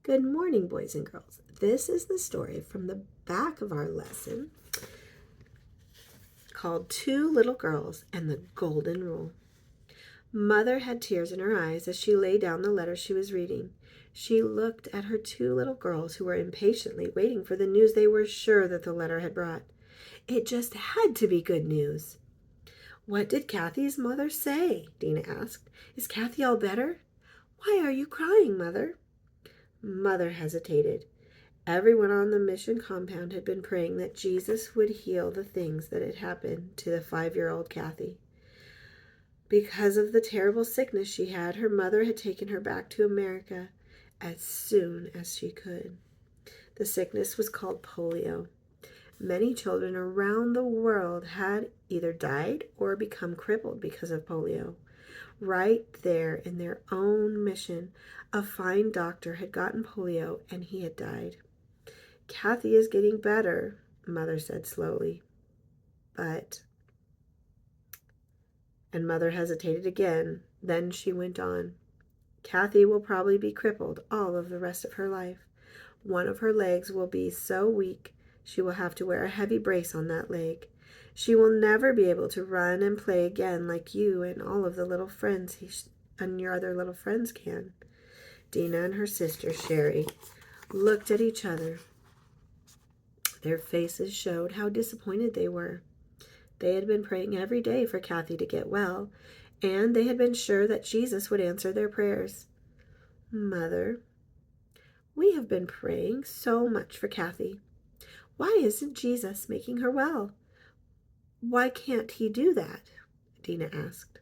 Good morning, boys and girls. This is the story from the back of our lesson called Two Little Girls and the Golden Rule. Mother had tears in her eyes as she laid down the letter she was reading. She looked at her two little girls who were impatiently waiting for the news they were sure that the letter had brought. It just had to be good news. "What did Kathy's mother say?" Dina asked. "Is Kathy all better?" "Why are you crying, Mother?" Mother hesitated. Everyone on the mission compound had been praying that Jesus would heal the things that had happened to the 5-year-old Kathy. Because of the terrible sickness she had, her mother had taken her back to America as soon as she could. The sickness was called polio. Many children around the world had either died or become crippled because of polio. Right there in their own mission, a fine doctor had gotten polio and he had died. "Kathy is getting better," Mother said slowly. And Mother hesitated again. Then she went on. "Kathy will probably be crippled all of the rest of her life. One of her legs will be so weak she will have to wear a heavy brace on that leg. She will never be able to run and play again like you and all of the little friends and your other little friends can." Dina and her sister Sherry looked at each other. Their faces showed how disappointed they were. They had been praying every day for Kathy to get well, and they had been sure that Jesus would answer their prayers. "Mother, we have been praying so much for Kathy. Why isn't Jesus making her well? Why can't he do that?" Dina asked.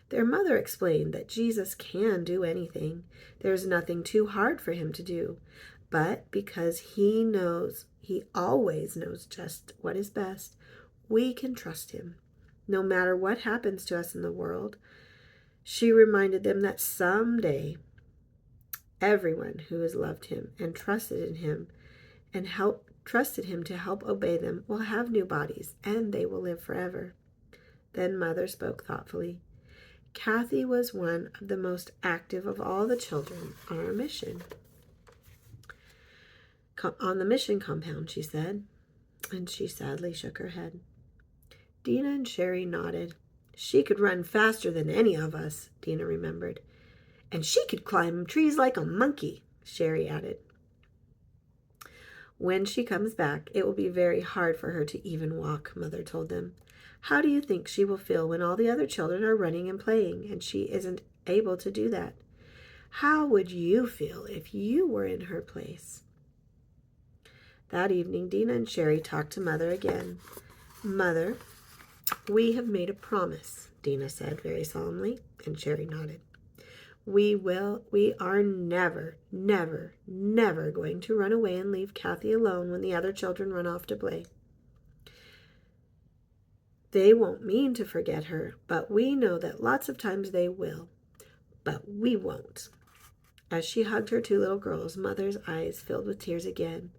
Their mother explained that Jesus can do anything. There's nothing too hard for him to do. But because he always knows just what is best, we can trust him, no matter what happens to us in the world. She reminded them that someday everyone who has loved him and trusted him to help obey them will have new bodies and they will live forever. Then Mother spoke thoughtfully. "Kathy was one of the most active of all the children on our mission. On the mission compound," she said, and she sadly shook her head. Dina and Sherry nodded. "She could run faster than any of us," Dina remembered. "And she could climb trees like a monkey," Sherry added. "When she comes back, it will be very hard for her to even walk," Mother told them. "How do you think she will feel when all the other children are running and playing and she isn't able to do that? How would you feel if you were in her place?" That evening, Dina and Sherry talked to Mother again. "Mother, we have made a promise," Dina said very solemnly, and Sherry nodded. We are never, never, never going to run away and leave Kathy alone when the other children run off to play. They won't mean to forget her, but we know that lots of times they will. But we won't." As she hugged her two little girls, Mother's eyes filled with tears again.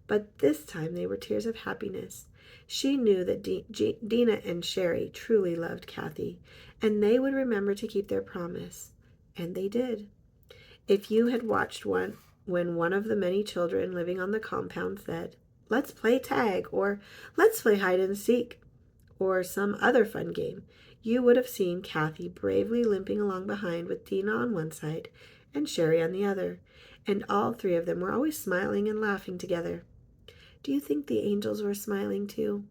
But this time they were tears of happiness. She knew that Dina and Sherry truly loved Kathy, and they would remember to keep their promise. And they did. If you had watched when one of the many children living on the compound said, "Let's play tag," or "Let's play hide and seek," or some other fun game, you would have seen Kathy bravely limping along behind with Dina on one side and Sherry on the other, and all three of them were always smiling and laughing together. Do you think the angels were smiling too?